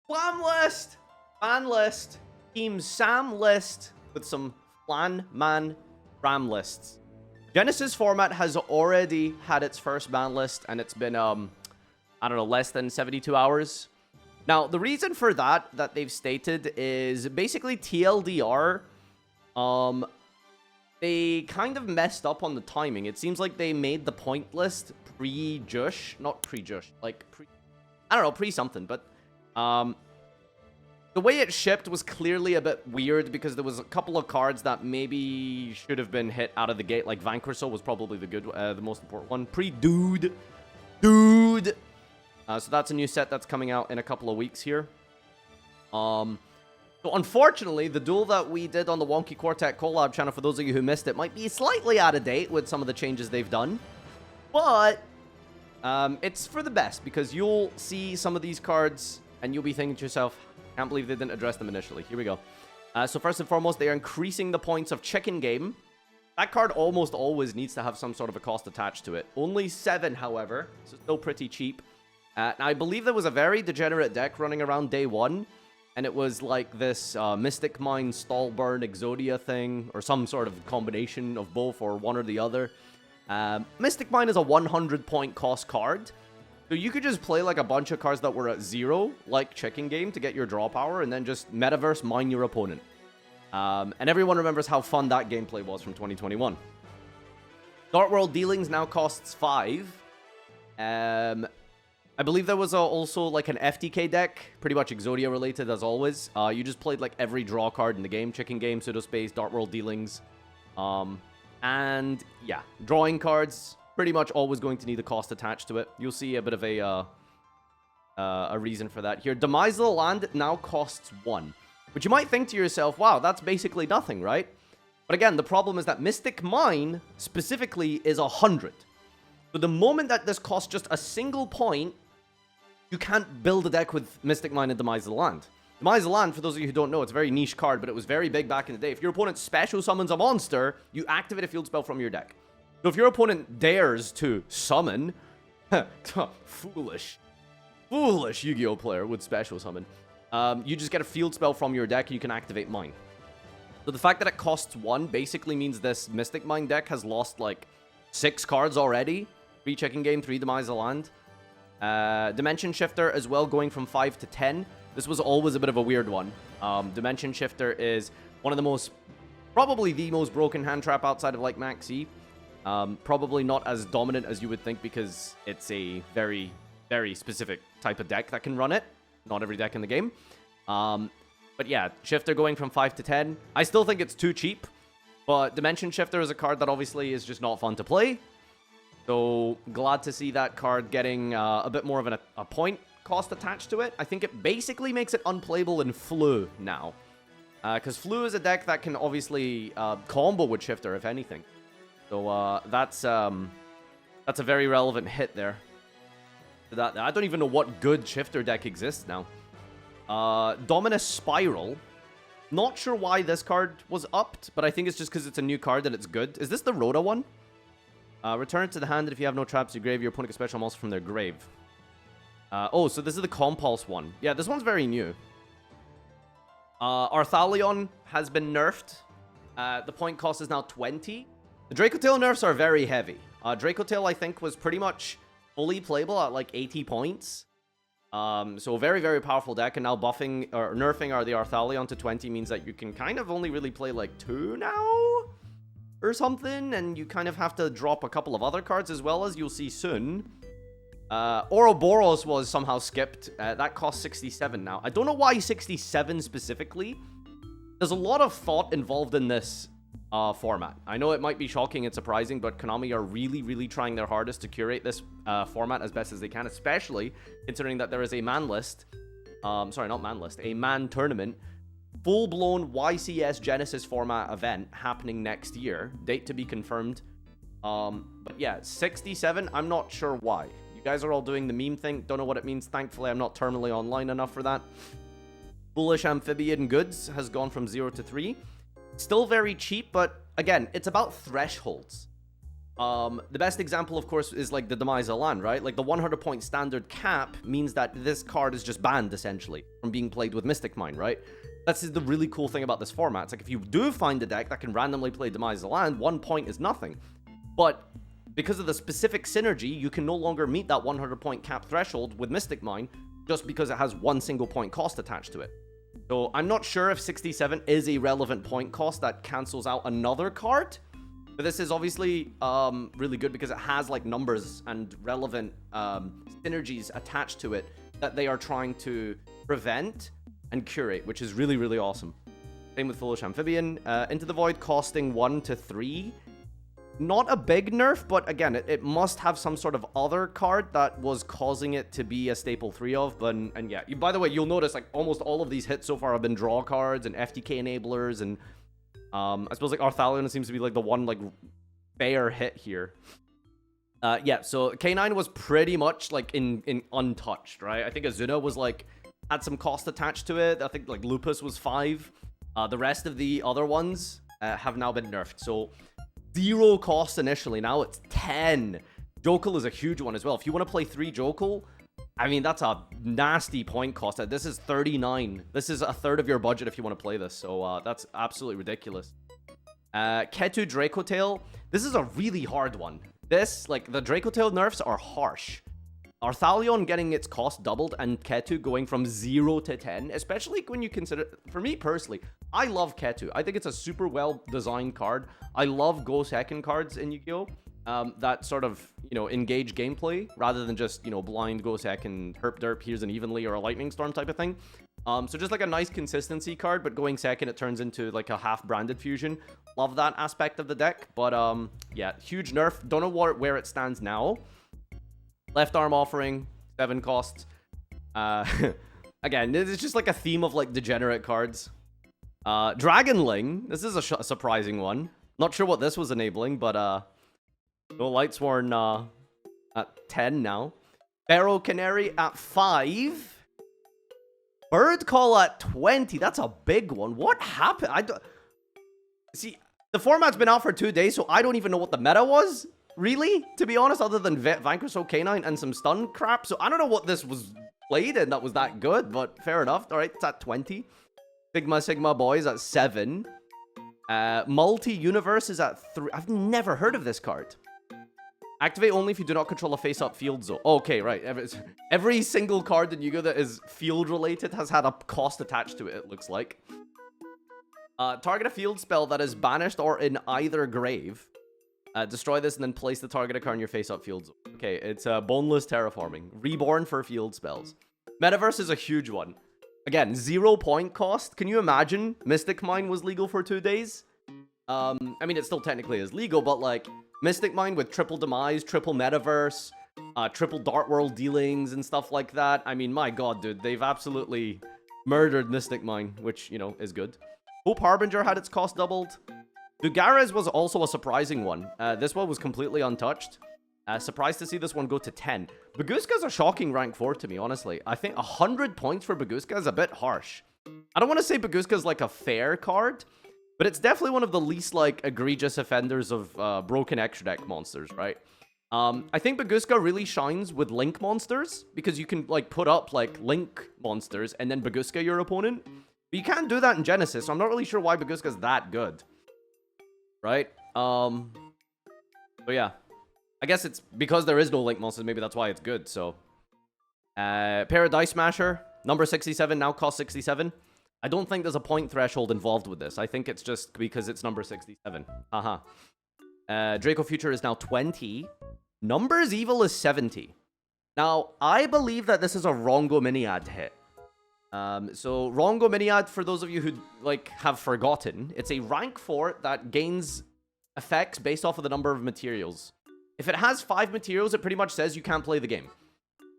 Banlist! Banlist. Team Sam list with some Flan Man Ram lists. Genesys format has already had its first ban list, and it's been, I don't know, less than 72 hours. Now, the reason for that they've stated is basically TLDR, they kind of messed up on the timing. It seems like they made the point list pre-Jush, not pre-Jush, like I don't know, pre-something, but, the way it shipped was clearly a bit weird because there was a couple of cards that maybe should have been hit out of the gate. Like Vanquisher was probably the most important one. Dude. So that's a new set that's coming out in a couple of weeks here. So unfortunately, the duel that we did on the Wonky Quartet collab channel, for those of you who missed it, might be slightly out of date with some of the changes they've done. But it's for the best because you'll see some of these cards and you'll be thinking to yourself, can't believe they didn't address them initially. Here we go. So first and foremost, they are increasing the points of chicken game. That card almost always needs to have some sort of a cost attached to it. Only 7, however, so still pretty cheap. Now, I believe there was a very degenerate deck running around day 1, and it was like this Mystic Mine, Stallburn, Exodia thing, or some sort of combination of both, or one or the other. Mystic Mine is a 100-point cost card. So you could just play like a bunch of cards that were at 0, like Chicken Game, to get your draw power, and then just Metaverse mine your opponent. And everyone remembers how fun that gameplay was from 2021. Dark World Dealings now costs 5. I believe there was also like an FTK deck, pretty much Exodia related as always. You just played like every draw card in the game, Chicken Game, Pseudospace, Dark World Dealings. And yeah, drawing cards, pretty much always going to need a cost attached to it. You'll see a bit of a reason for that here. Demise of the Land now costs 1. But you might think to yourself, wow, that's basically nothing, right? But again, the problem is that Mystic Mine, specifically, is 100. So the moment that this costs just a single point, you can't build a deck with Mystic Mine and Demise of the Land. Demise of the Land, for those of you who don't know, it's a very niche card, but it was very big back in the day. If your opponent special summons a monster, you activate a field spell from your deck. So if your opponent dares to summon, foolish Yu-Gi-Oh player would special summon, you just get a field spell from your deck and you can activate mine. So the fact that it costs 1 basically means this Mystic Mine deck has lost like 6 cards already. 3 Chicken Game, 3 Demise of the Land. Dimension Shifter as well, going from 5 to 10. This was always a bit of a weird one. Dimension Shifter is one of the most, probably the most broken hand trap outside of like Maxi. Probably not as dominant as you would think because it's a very, very specific type of deck that can run it. Not every deck in the game. But yeah, Shifter going from 5 to 10. I still think it's too cheap. But Dimension Shifter is a card that obviously is just not fun to play. So glad to see that card getting a bit more of a point cost attached to it. I think it basically makes it unplayable in Flu now. Because Flu is a deck that can obviously combo with Shifter, if anything. So that's a very relevant hit there. I don't even know what good Shifter deck exists now. Dominus Spiral. Not sure why this card was upped, but I think it's just because it's a new card and it's good. Is this the Rhoda one? Return it to the hand, and if you have no traps in your grave, your opponent can special monster from their grave. Oh, so this is the Compulse one. Yeah, this one's very new. Arthalion has been nerfed. The point cost is now 20. The Dracotail nerfs are very heavy. Dracotail, I think, was pretty much fully playable at like 80 points. So very, very powerful deck, and now buffing or nerfing the Arthalion to 20 means that you can kind of only really play like 2 now or something, and you kind of have to drop a couple of other cards as well, as you'll see soon. Ouroboros was somehow skipped. That costs 67 now. I don't know why 67 specifically. There's a lot of thought involved in this format. I know it might be shocking and surprising, but Konami are really, really trying their hardest to curate this format as best as they can, especially considering that there is a man list. Sorry, not man list. A man tournament. Full-blown YCS Genesys format event happening next year. Date to be confirmed. But yeah, 67, I'm not sure why. You guys are all doing the meme thing. Don't know what it means. Thankfully, I'm not terminally online enough for that. Foolish Amphibian Goods has gone from 0 to 3. Still very cheap, but again, it's about thresholds. The best example, of course, is like the Demise of Land, right? Like the 100-point standard cap means that this card is just banned, essentially, from being played with Mystic Mine, right? That's the really cool thing about this format. It's like if you do find a deck that can randomly play Demise of Land, 1 point is nothing. But because of the specific synergy, you can no longer meet that 100-point cap threshold with Mystic Mine just because it has 1 single point cost attached to it. So I'm not sure if 67 is a relevant point cost that cancels out another card. But this is obviously really good because it has like numbers and relevant synergies attached to it that they are trying to prevent and curate, which is really, really awesome. Same with Foolish Amphibian. Into the Void costing 1 to 3. Not a big nerf, but again, it must have some sort of other card that was causing it to be a staple 3 of. But, and yeah, by the way, you'll notice like almost all of these hits so far have been draw cards and FTK enablers and I suppose like Arthalion seems to be like the one like fair hit here. Yeah, so K9 was pretty much like in untouched, right? I think Azuna was like had some cost attached to it. I think like Lupus was 5. The rest of the other ones have now been nerfed. So 0 cost initially. Now it's 10. Jokul is a huge one as well. If you want to play 3 Jokul, I mean, that's a nasty point cost. This is 39. This is a third of your budget if you want to play this. So that's absolutely ridiculous. Ketu Draco Tail. This is a really hard one. This, like, the Draco Tail nerfs are harsh. Arthalion getting its cost doubled and Ketu going from 0 to 10, especially when you consider, for me personally, I love Ketu. I think it's a super well-designed card. I love Go Second cards in Yu-Gi-Oh! That sort of, you know, engage gameplay rather than just, you know, blind Go Second, herp derp, here's an evenly or a lightning storm type of thing. So just like a nice consistency card, but going second, it turns into like a half-branded fusion. Love that aspect of the deck, but yeah, huge nerf. Don't know where it stands now. Left arm offering, 7 costs. Again, it's just like a theme of like degenerate cards. Dragonling, this is a surprising one. Not sure what this was enabling, but no Lightsworn at 10 now. Pharaoh Canary at 5. Bird Call at 20. That's a big one. What happened? I don't see. The format's been out for 2 days, so I don't even know what the meta was. Really, to be honest, other than Vanquish K9 and some stun crap. So I don't know what this was played in that was that good, but fair enough. All right, it's at 20. Sigma Boys at 7. Multi-Universe is at 3. I've never heard of this card. Activate only if you do not control a face-up field zone. Okay, right. Every single card in Yu-Gi-Oh! That is field-related has had a cost attached to it, it looks like. Target a field spell that is banished or in either grave. Destroy this and then place the targeted card in your face-up field zone. Okay, it's Banlist Terraforming. Reborn for field spells. Metaverse is a huge one. Again, 0 point cost. Can you imagine Mystic Mine was legal for 2 days? I mean, it still technically is legal, but like Mystic Mine with triple Demise, triple Metaverse, triple Dark World dealings and stuff like that. I mean, my god, dude, they've absolutely murdered Mystic Mine, which, you know, is good. Hope Harbinger had its cost doubled. Dugares was also a surprising one. This one was completely untouched. Surprised to see this one go to 10. Baguska's a shocking rank 4 to me, honestly. I think 100 points for Baguska is a bit harsh. I don't want to say Baguska's like a fair card, but it's definitely one of the least like egregious offenders of broken extra deck monsters, right? I think Baguska really shines with Link monsters because you can like put up like Link monsters and then Baguska your opponent. But you can't do that in Genesys, so I'm not really sure why Baguska's that good. Right? So yeah. I guess it's because there is no Link monsters, maybe that's why it's good, so. Paradise Smasher, number 67, now cost 67. I don't think there's a point threshold involved with this. I think it's just because it's number 67. Haha. Draco Future is now 20. Numbers Evil is 70. Now, I believe that this is a Rongo Miniad hit. So Rongo Miniad, for those of you who like have forgotten, it's a rank 4 that gains effects based off of the number of materials. If it has 5 materials, it pretty much says you can't play the game.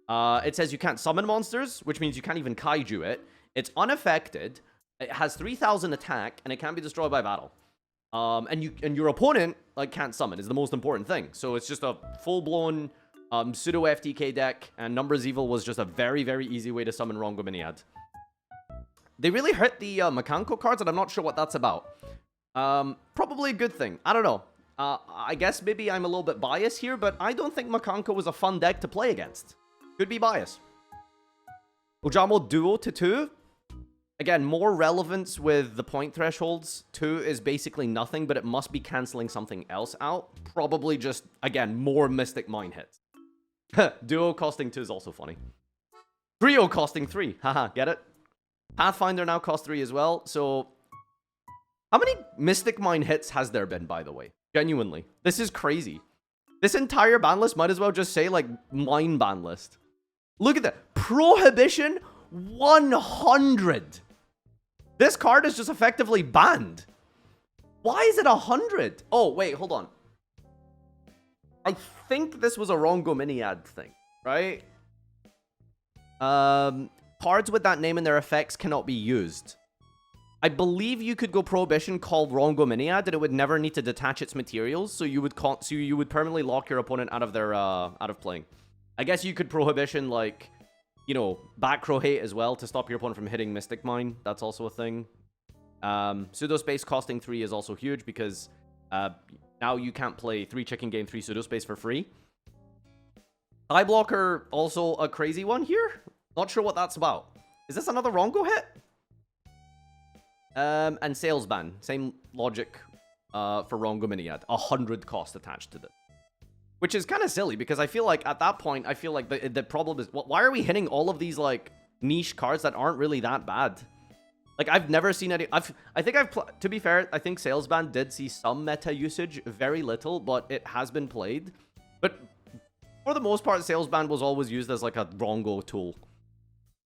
It says you can't summon monsters, which means you can't even kaiju it. It's unaffected. It has 3,000 attack, and it can be destroyed by battle. And your opponent like can't summon is the most important thing. So it's just a full-blown pseudo FTK deck, and Numbers Evil was just a very, very easy way to summon Rongo Miniad. They really hurt the Makanko cards, and I'm not sure what that's about. Probably a good thing. I don't know. I guess maybe I'm a little bit biased here, but I don't think Makanko was a fun deck to play against. Could be biased. Ojamo Duo to 2. Again, more relevance with the point thresholds. 2 is basically nothing, but it must be canceling something else out. Probably just, again, more Mystic Mine hits. Duo costing 2 is also funny. Trio costing 3. Haha, get it? Pathfinder now costs 3 as well. So, how many Mystic Mine hits has there been, by the way? Genuinely. This is crazy. This entire ban list might as well just say, like, Mine ban list. Look at that. Prohibition 100. This card is just effectively banned. Why is it 100? Oh, wait, hold on. I think this was a Rongo Miniad thing, right? Cards with that name and their effects cannot be used. I believe you could go Prohibition, call Rongo Miniad, and it would never need to detach its materials, so you would permanently lock your opponent out of their out of playing. I guess you could Prohibition, like, you know, back row hate as well to stop your opponent from hitting Mystic Mine. That's also a thing. Pseudo Space costing 3 is also huge because now you can't play 3 Chicken Game, 3 Pseudo Space for free. Die Blocker, also a crazy one here. Not sure what that's about. Is this another Rongo hit? And Sales Ban. Same logic for Rongo Miniad. 100 cost attached to this. Which is kind of silly, because I feel like, at that point, I feel like the problem is, why are we hitting all of these, like, niche cards that aren't really that bad? Like, I've never seen any... to be fair, I think Sales Ban did see some meta usage. Very little, but it has been played. But for the most part, Sales Ban was always used as, like, a Rongo tool.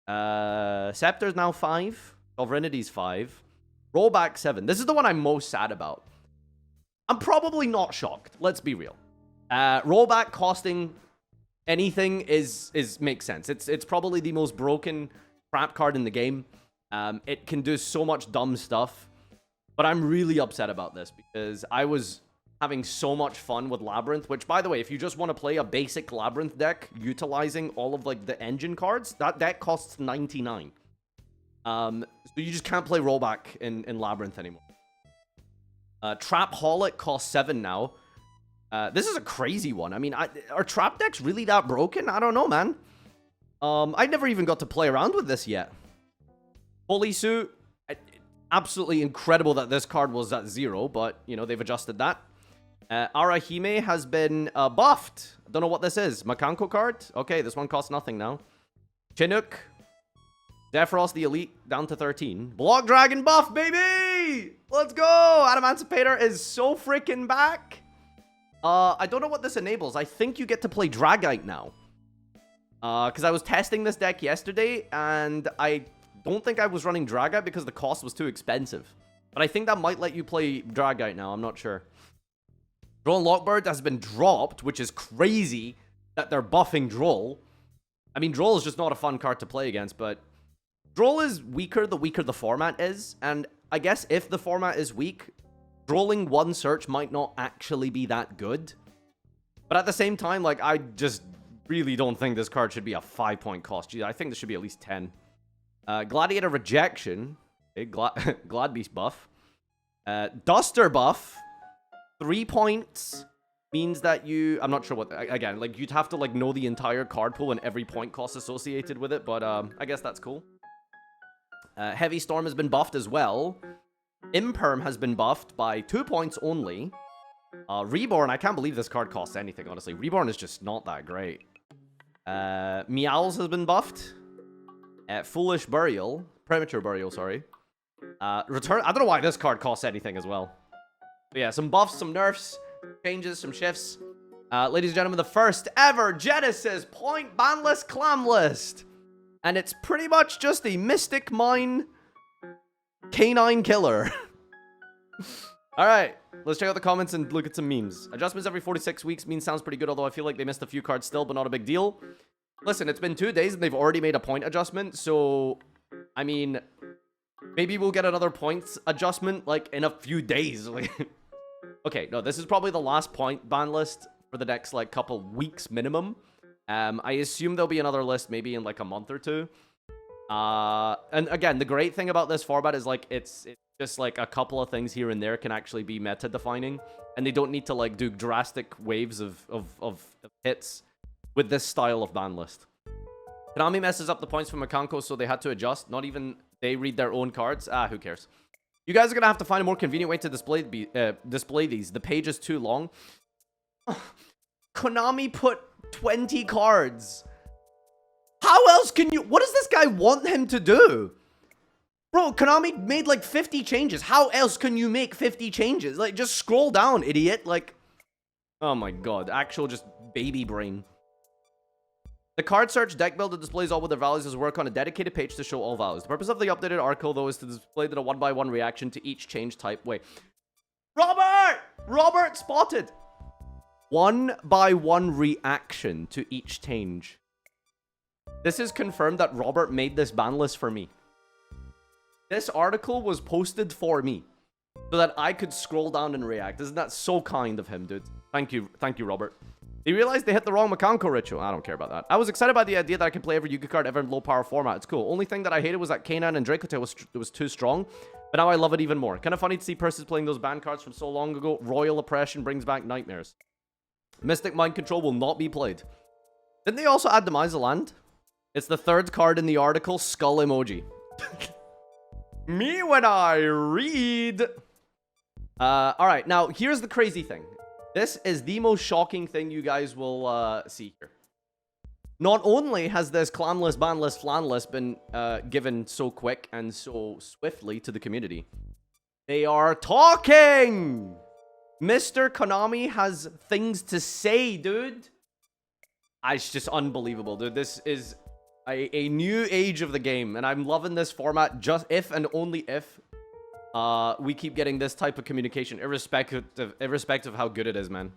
Scepter's now 5. Sovereignty's 5. Rollback 7. This is the one I'm most sad about. I'm probably not shocked. Let's be real. Rollback costing anything makes sense. It's probably the most broken crap card in the game. It can do so much dumb stuff. But I'm really upset about this because I was having so much fun with Labyrinth, which, by the way, if you just want to play a basic Labyrinth deck utilizing all of, like, the engine cards, that deck costs 99. So you just can't play Rollback in Labyrinth anymore. Trapaholic costs 7 now. This is a crazy one. I mean, are trap decks really that broken? I don't know, man. I never even got to play around with this yet. Holy Suit. Absolutely incredible that this card was at 0, but, you know, they've adjusted that. Arahime has been buffed. Don't know what this is. Makanko card? Okay, this one costs nothing now. Chinook. Defrost the Elite down to 13. Block Dragon buff, baby! Let's go! Adamancipator is so freaking back. I don't know what this enables. I think you get to play Dragite now. Because I was testing this deck yesterday, and I don't think I was running Dragite because the cost was too expensive. But I think that might let you play Dragite now. I'm not sure. Droll and Lockbird has been dropped, which is crazy that they're buffing Droll. I mean, Droll is just not a fun card to play against, but Droll is weaker the weaker the format is. And I guess if the format is weak, Drolling 1 search might not actually be that good. But at the same time, like, I just really don't think this card should be a 5-point cost. Gee, I think this should be at least 10. Gladiator Rejection. Okay, Gladbeast buff. Duster buff. 3 points means that you... I'm not sure what... Again, like, you'd have to, like, know the entire card pool and every point cost associated with it. But I guess that's cool. Heavy Storm has been buffed as well. Imperm has been buffed by 2 points only. Reborn, I can't believe this card costs anything, honestly. Reborn is just not that great. Meowls has been buffed. Foolish Burial. Premature Burial, sorry. Return... I don't know why this card costs anything as well. But yeah, some buffs, some nerfs, changes, some shifts. Ladies and gentlemen, the first ever Genesys point banlist clam list. And it's pretty much just a Mystic Mine canine killer. Alright, let's check out the comments and look at some memes. Adjustments every 46 weeks means sounds pretty good, although I feel like they missed a few cards still, but not a big deal. Listen, it's been 2 days and they've already made a point adjustment, so... I mean... Maybe we'll get another points adjustment, like, in a few days. Okay, no, this is probably the last point ban list for the next, like, couple weeks minimum. I assume there'll be another list maybe in, like, a month or two. And again, the great thing about this format is, like, it's just like a couple of things here and there can actually be meta defining, and they don't need to like do drastic waves of hits with this style of ban list. Konami messes up the points for Makanko, so they had to adjust. Not even they read their own cards. Who cares? You guys are gonna have to find a more convenient way to display these. The page is too long. Konami put 20 cards. How else can you... What does this guy want him to do? Bro, Konami made like 50 changes. How else can you make 50 changes? Like, just scroll down, idiot. Like, oh my god. Actual just baby brain. The card search deck builder displays all with their values as work on a dedicated page to show all values. The purpose of the updated article, though, is to display that a one-by-one reaction to each change type. Wait. Robert! Robert spotted! One-by-one reaction to each change. This is confirmed that Robert made this ban list for me. This article was posted for me so that I could scroll down and react. Isn't that so kind of him, dude? Thank you, Robert. They realized they hit the wrong Makanko ritual. I don't care about that. I was excited by the idea that I can play every Yu-Gi-Oh card ever in low power format. It's cool. Only thing that I hated was that K9 and Dracotail was too strong. But now I love it even more. Kind of funny to see Persis playing those ban cards from so long ago. Royal Oppression brings back nightmares. Mystic Mind Control will not be played. Didn't they also add Demise of Land? It's the third card in the article, skull emoji. Me when I read. Alright, now here's the crazy thing. This is the most shocking thing you guys will see here. Not only has this clanless, banless, flanless been given so quick and so swiftly to the community, they are talking! Mr. Konami has things to say, dude. It's just unbelievable, dude. This is a new age of the game, and I'm loving this format just if and only if we keep getting this type of communication, irrespective of how good it is, man.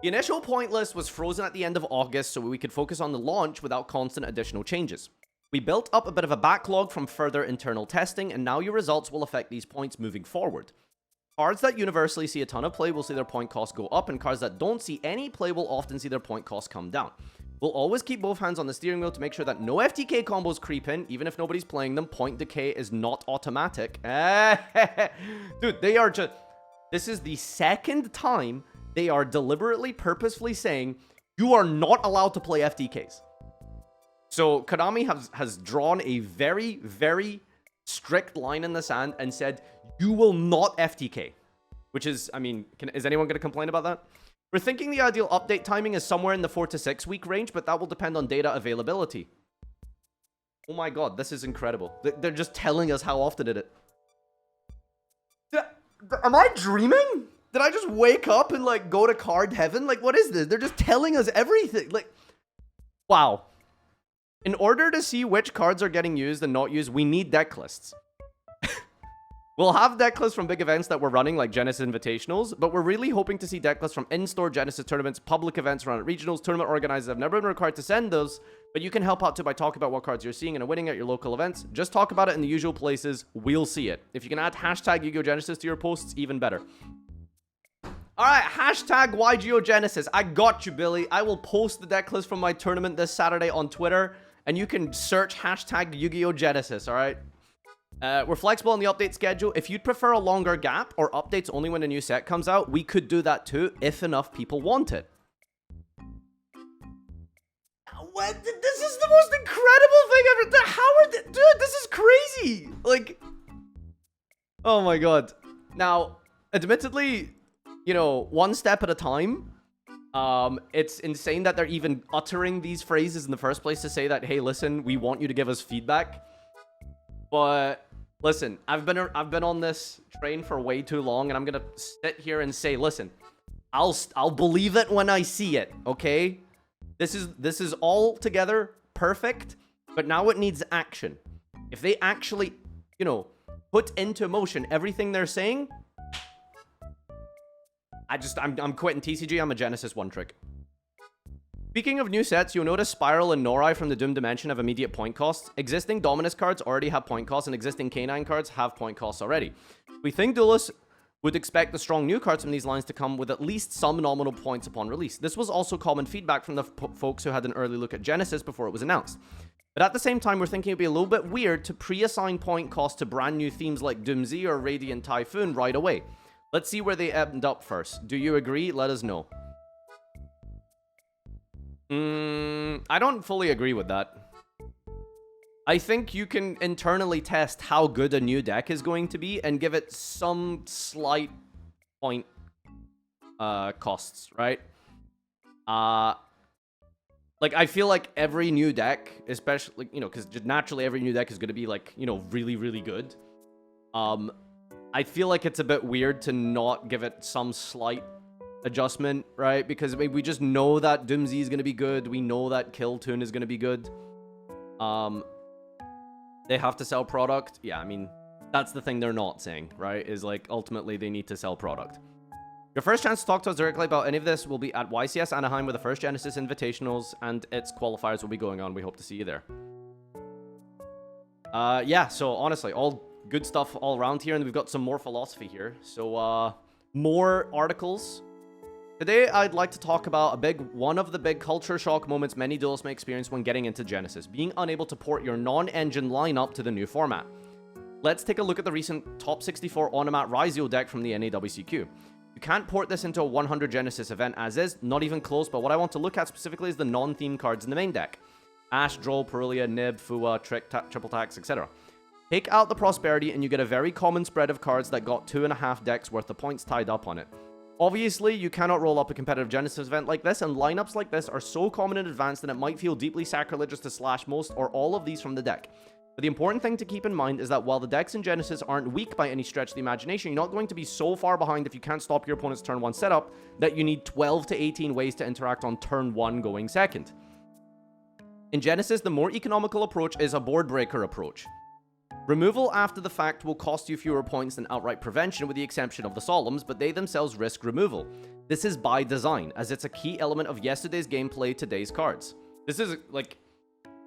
The initial point list was frozen at the end of August so we could focus on the launch without constant additional changes. We built up a bit of a backlog from further internal testing, and now your results will affect these points moving forward. Cards that universally see a ton of play will see their point cost go up, and cards that don't see any play will often see their point cost come down. We'll always keep both hands on the steering wheel to make sure that no FTK combos creep in, even if nobody's playing them. Point decay is not automatic. Dude, they are just... This is the second time they are deliberately, purposefully saying, you are not allowed to play FTKs. So, Konami has drawn a very, very strict line in the sand and said, you will not FTK. Which is, I mean, is anyone going to complain about that? We're thinking the ideal update timing is somewhere in the 4 to 6 week range, but that will depend on data availability. Oh my god, this is incredible. They're just telling us how often it is. Am I dreaming? Did I just wake up and, like, go to card heaven? Like, what is this? They're just telling us everything. Like, wow. In order to see which cards are getting used and not used, we need deck lists. We'll have deck lists from big events that we're running, like Genesys Invitationals, but we're really hoping to see deck lists from in-store Genesys tournaments, public events run at regionals. Tournament organizers have never been required to send those, but you can help out too by talking about what cards you're seeing and are winning at your local events. Just talk about it in the usual places. We'll see it. If you can add hashtag Yu-Gi-Oh Genesys to your posts, even better. Alright, hashtag yugioh Genesys. I got you, Billy. I will post the deck list from my tournament this Saturday on Twitter, and you can search hashtag Yu-Gi-Oh Genesys, alright? We're flexible on the update schedule. If you'd prefer a longer gap or updates only when a new set comes out, we could do that too, if enough people want it. What? This is the most incredible thing ever. How are they? Dude, this is crazy. Like, oh my god. Now, admittedly, you know, one step at a time. It's insane that they're even uttering these phrases in the first place to say that, hey, listen, we want you to give us feedback. But listen, I've been on this train for way too long, and I'm gonna sit here and say, listen, I'll believe it when I see it, okay? This is all together perfect, but now it needs action. If they actually, you know, put into motion everything they're saying, I'm quitting TCG. I'm a Genesys one trick. Speaking of new sets, you'll notice Spiral and Norai from the Doom Dimension have immediate point costs. Existing Dominus cards already have point costs, and existing K9 cards have point costs already. We think duelists would expect the strong new cards from these lines to come with at least some nominal points upon release. This was also common feedback from the folks who had an early look at Genesys before it was announced. But at the same time, we're thinking it'd be a little bit weird to pre-assign point cost to brand new themes like Doomsday or Radiant Typhoon right away. Let's see where they end up first. Do you agree? Let us know. I don't fully agree with that. I think you can internally test how good a new deck is going to be and give it some slight point costs, right? Like, I feel like every new deck, especially, you know, because naturally every new deck is going to be, like, you know, really, really good. I feel like it's a bit weird to not give it some slight adjustment, right? Because we just know that Doomsday is going to be good. We know that Kill Tune is going to be good. They have to sell product. Yeah, I mean, that's the thing they're not saying, right? Is, like, ultimately they need to sell product. Your first chance to talk to us directly about any of this will be at YCS Anaheim, where the first Genesis Invitationals and its qualifiers will be going on. We hope to see you there. Yeah, so honestly, all good stuff all around here, and we've got some more philosophy here. So, more articles. Today, I'd like to talk about one of the big culture shock moments many duelists may experience when getting into Genesis, being unable to port your non-engine lineup to the new format. Let's take a look at the recent Top 64 Onomat Ryzeo deck from the NAWCQ. You can't port this into a 100 Genesis event as is, not even close, but what I want to look at specifically is the non-theme cards in the main deck. Ash, Droll, Perulia, Nib, Fua, Trick, Triple Tax, etc. Take out the Prosperity and you get a very common spread of cards that got 2.5 decks worth of points tied up on it. Obviously, you cannot roll up a competitive Genesis event like this, and lineups like this are so common in advance that it might feel deeply sacrilegious to slash most or all of these from the deck. But the important thing to keep in mind is that while the decks in Genesis aren't weak by any stretch of the imagination, you're not going to be so far behind if you can't stop your opponent's turn 1 setup that you need 12 to 18 ways to interact on turn 1 going second. In Genesis, the more economical approach is a board breaker approach. Removal after the fact will cost you fewer points than outright prevention, with the exception of the Solemns, but they themselves risk removal. This is by design, as it's a key element of yesterday's gameplay, today's cards. This is, like,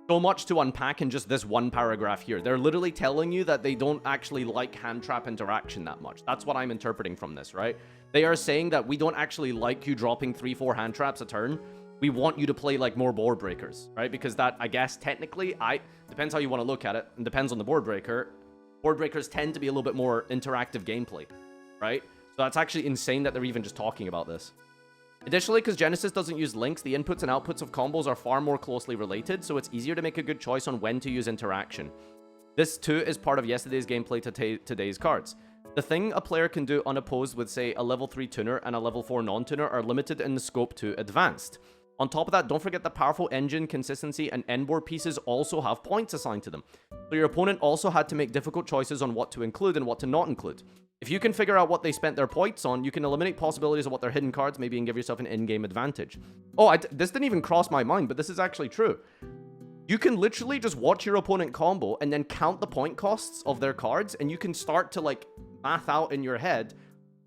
so much to unpack in just this one paragraph here. They're literally telling you that they don't actually like hand trap interaction that much. That's what I'm interpreting from this, right? They are saying that we don't actually like you dropping 3-4 hand traps a turn. We want you to play, like, more board breakers, right? Because that, I guess, technically, depends how you want to look at it, and depends on the board breaker. Board breakers tend to be a little bit more interactive gameplay, right? So that's actually insane that they're even just talking about this. Additionally, because Genesis doesn't use links, the inputs and outputs of combos are far more closely related, so it's easier to make a good choice on when to use interaction. This, too, is part of yesterday's gameplay to today's cards. The thing a player can do unopposed with, say, a level 3 tuner and a level 4 non-tuner are limited in the scope to advanced. On top of that, don't forget the powerful engine, consistency, and endboard pieces also have points assigned to them. So your opponent also had to make difficult choices on what to include and what to not include. If you can figure out what they spent their points on, you can eliminate possibilities of what their hidden cards may be and give yourself an in-game advantage. Oh, this didn't even cross my mind, but this is actually true. You can literally just watch your opponent combo and then count the point costs of their cards, and you can start to, like, math out in your head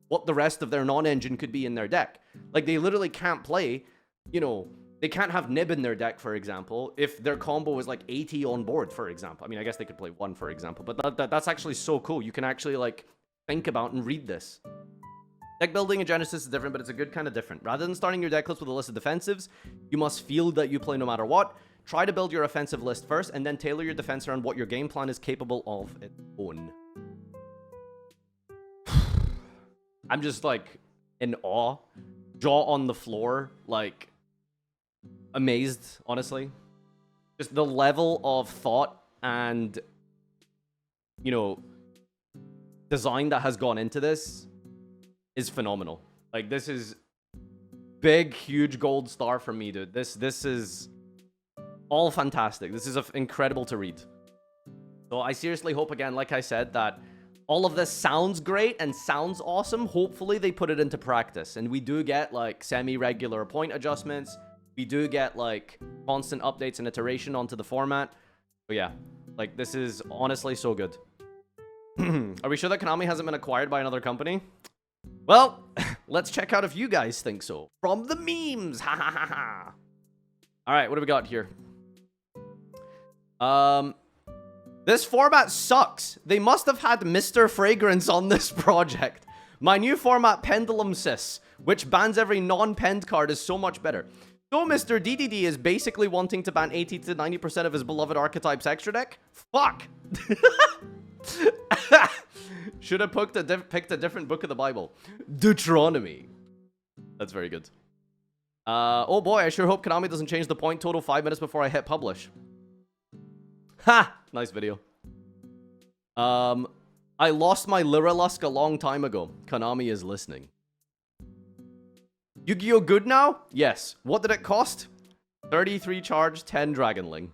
what the rest of their non-engine could be in their deck. Like, they literally can't play... You know, they can't have Nib in their deck, for example, if their combo is like 80 on board, for example. I mean, I guess they could play 1, for example, but that's actually so cool. You can actually, like, think about and read this. Deck building in Genesis is different, but it's a good kind of different. Rather than starting your deck list with a list of defensives, you must feel that you play no matter what. Try to build your offensive list first, and then tailor your defense around what your game plan is capable of its own. I'm just, like, in awe. Jaw on the floor, like... amazed, honestly. Just the level of thought and, you know, design that has gone into this is phenomenal. Like, this is big, huge gold star for me, dude. This is all fantastic. This is incredible to read. So I seriously hope, again, like I said, that all of this sounds great and sounds awesome. Hopefully they put it into practice. And we do get, like, semi-regular point adjustments. We do get, like, constant updates and iteration onto the format. But yeah, like, this is honestly so good. Are we sure that Konami hasn't been acquired by another company? Well, let's check out if you guys think so. From the memes! Ha ha ha ha! Alright, what do we got here? This format sucks. They must have had Mr. Fragrance on this project. My new format, Pendulum Sis, which bans every non-penned card, is so much better. So Mr. DDD is basically wanting to ban 80 to 90% of his beloved archetypes extra deck? Fuck! Should have picked a different book of the Bible. Deuteronomy. That's very good. Oh boy, I sure hope Konami doesn't change the point total 5 minutes before I hit publish. Ha! Nice video. I lost my Lyrilusk a long time ago. Konami is listening. Yu-Gi-Oh! Good now? Yes. What did it cost? 33 charge, 10 Dragonling.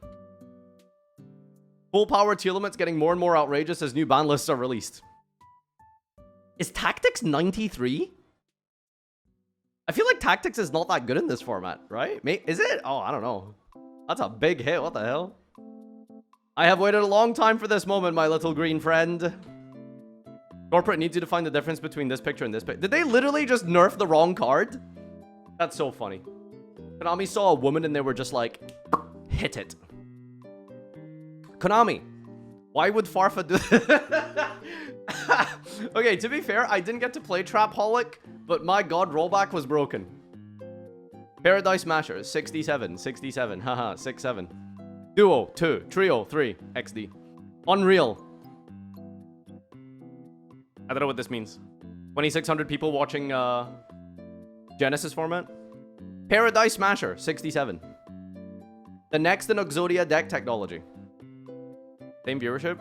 Full power Tearlament's getting more and more outrageous as new ban lists are released. Is Tactics 93? I feel like Tactics is not that good in this format, right? Is it? Oh, I don't know. That's a big hit. What the hell? I have waited a long time for this moment, my little green friend. Corporate needs you to find the difference between this picture and this picture. Did they literally just nerf the wrong card? That's so funny. Konami saw a woman and they were just like, hit it. Konami, why would Farfa do... Okay, to be fair, I didn't get to play Trapaholic, but my god, rollback was broken. Paradise Smasher, 67, 67, haha, 67. Duo, 2, Trio, 3, XD. Unreal. I don't know what this means. 2,600 people watching Genesys format. Paradise Smasher, 67. The next in Exodia deck technology. Same viewership?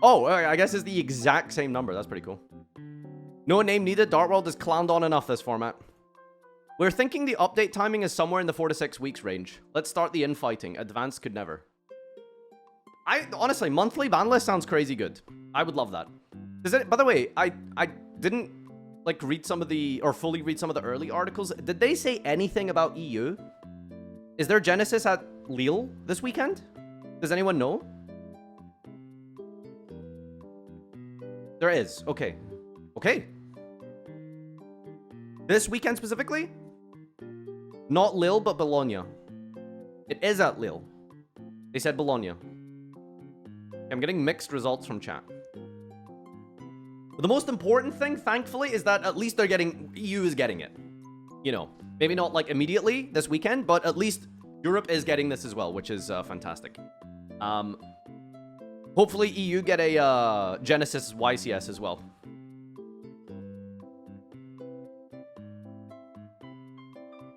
Oh, I guess it's the exact same number. That's pretty cool. No name needed. Dart World is clowned on enough this format. We're thinking the update timing is somewhere in the 4 to 6 weeks range. Let's start the infighting. Advanced could never. Honestly, monthly ban list sounds crazy good. I would love that. By the way, I didn't like read some of the, or fully read some of the early articles. Did they say anything about EU? Is there Genesis at Lille this weekend? Does anyone know? There is. Okay. Okay. This weekend specifically? Not Lille, but Bologna. It is at Lille. They said Bologna. I'm getting mixed results from chat. But the most important thing, thankfully, is that at least they're getting... EU is getting it. You know, maybe not like immediately this weekend, but at least Europe is getting this as well, which is fantastic. Hopefully EU get a Genesis YCS as well.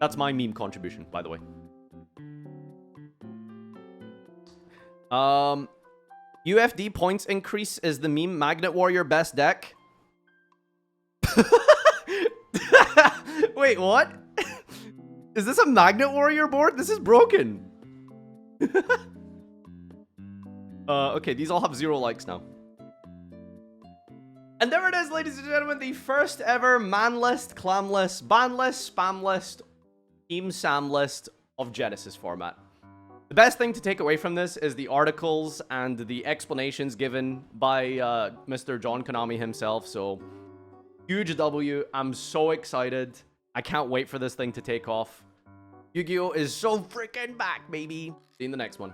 That's my meme contribution, by the way. UFD points increase is the meme Magnet Warrior best deck. Wait, what? Is this a Magnet Warrior board? This is broken. Okay, these all have 0 likes now. And there it is, ladies and gentlemen, the first ever man list, clan list, ban list, spam list, team Sam list of Genesis format. The best thing to take away from this is the articles and the explanations given by Mr. John Konami himself. So, huge W. I'm so excited. I can't wait for this thing to take off. Yu-Gi-Oh! Is so freaking back, baby. See you in the next one.